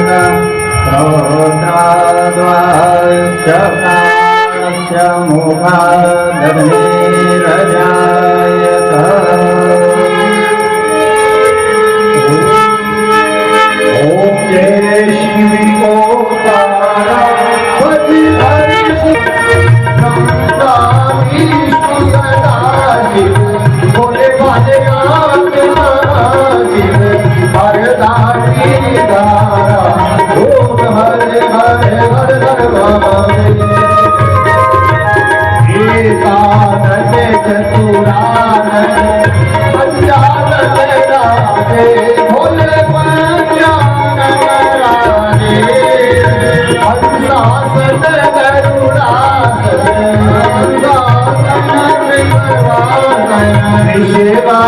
श्रोत्राद्वास्य प्राणस्य मुखादग्निरजायत ॐ जय शिव ओंकारा भोले भाले हरे हरे हर हर एकादश चतुरानन पंचानन राधे भोले पंचानन राधे हंसासन गरुड़ासन शिवा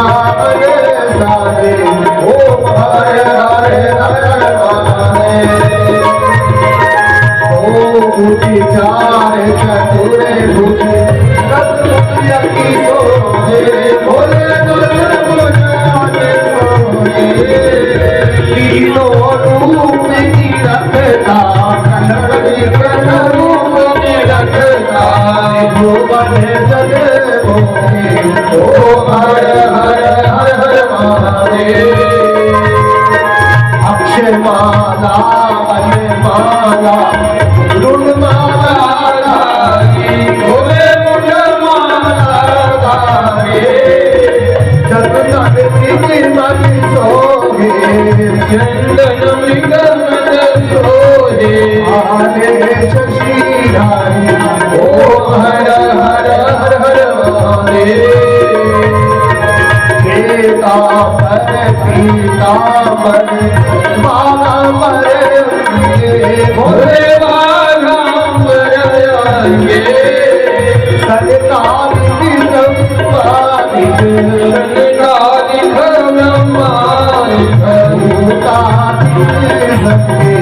साधे ओम हरे हरे हर भूति चार चतुरे भूति रत्न की सोहे भोले सोहे तीनों रूप की रखता कन्हड़ रूप में रखता भुवन जग भोगे ओम हर हर हर हर महादेव अक्षय माला माला भोले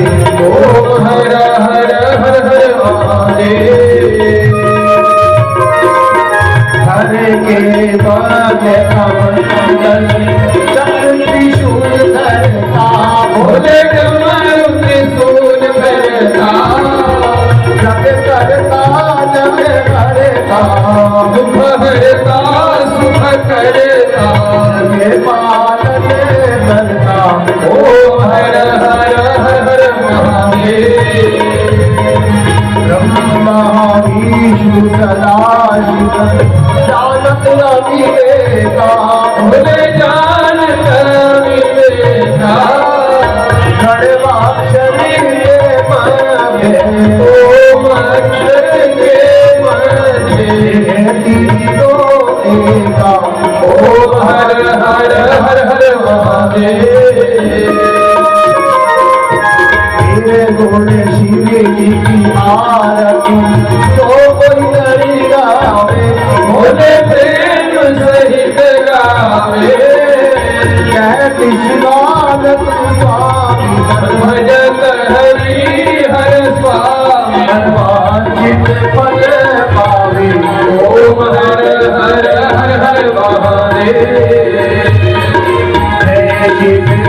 हर हर हर हर हरे के बाद त्रिशूल धरता भोले त्रिशूल धरता जब करता जब करता दुख हरता सुख करता ये पालन करता ओम हर हर हर महादेव ब्रह्मा विष्णु सदा शिव जानत विवेका भोले जानत विवेका खड़वाक्षरी ओम अक्षर के मध्य तीनों एका ओम हर हर हर हर महादेव गुण शिव जी की आरती तो कोई नहीं गावे भोले प्रेम सहित गावे जय कृष्णानंद स्वामी भजत हरि हर स्वामी वांछित फल पावे ओम हर हर हर हर महादेव जय शिव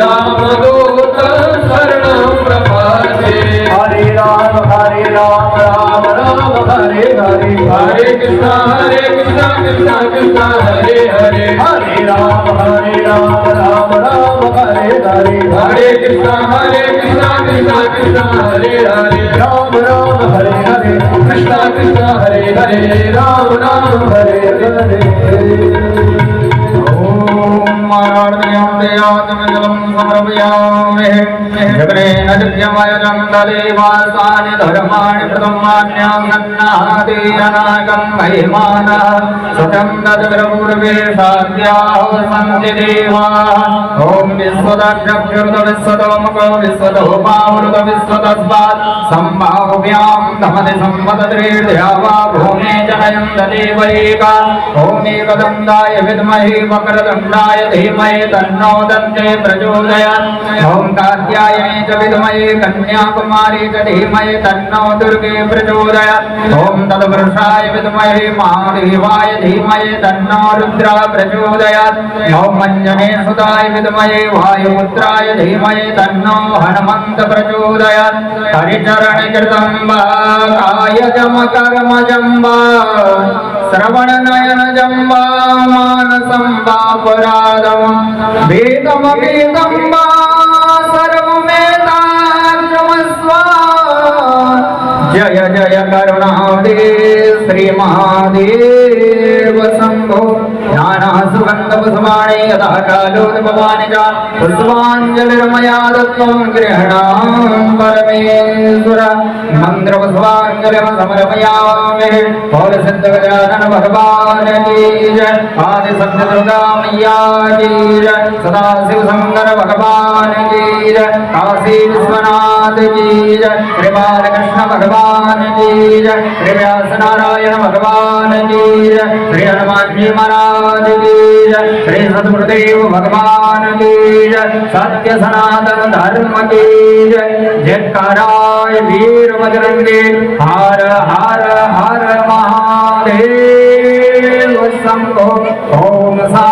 रामदूत शरणं प्रपद्ये हरे राम राम राम हरे हरे हरे कृष्णा कृष्णा कृष्णा हरे हरे हरे राम राम राम हरे हरे हरे कृष्णा कृष्णा कृष्णा हरे हरे राम राम हरे हरे कृष्णा कृष्णा हरे हरे राम राम हरे हरे माराणं देयात्मजलं समर्पयामि जगनेन जग्यमयं तदेवासानि धर्माणि प्रथमान्यां सन्नाति अनागं महिमानः सतं तद्रपूर्वे साध्याः सन्ति देवाः ॐ विश्वदाभ्यभ्युर्त विश्वतोमुखो विश्वतोपावृत विश्वतस्मात् सम्भाव्यां धमति सम्मतत्रेर्ध्या वा भूमे जनयन्त देवैका ॐ एकदन्ताय विद्महे वक्रतुण्डाय धीमहि तन्नो दन्ते प्रचोदयात् ॐ कात्यायने च विद्महे कन्याकुमारी च धीमहि तन्नो दुर्गे प्रचोदयात् ॐ तद्वृषाय विद्महे महादेवाय धीमहि तन्नो रुद्रा प्रचोदयात् ॐ मञ्जने सुताय विद्महे वायुपुत्राय धीमहि तन्नो हनुमन्त प्रचोदयात् हरिचरणकृतं वा कायजमकर्मजं वा श्रवणनयनजं वा मानसं वा पुरादं वेदमवेदं वा सर्वमेताक्षमस्व जय जय करुणादे श्रीमहादेव शम्भो ज्ञानासुगन्धपुष्पाणि यथा कालोद्भवानि च पुष्पाञ्जलिर्मया दत्तं गृह्णां परमेश्वर मन्त्रपुष्पाञ्जलिं समर्पयामि पौरसिद्धगजानन भगवान् की जय आदिशक्तिदुर्गा मैया की जय सदाशिवशङ्कर भगवान् की जय काशी विश्वनाथ की जय श्री बालकृष्ण भगवान की जय श्री व्यास नारायण भगवान की जय श्री हनुमान जी महाराज की जय श्री सद्गुरुदेव भगवान की जय सत्य सनातन धर्म की जय जयकाराय वीर बजरंगी हर हर हर महादेव शंभो ओम सा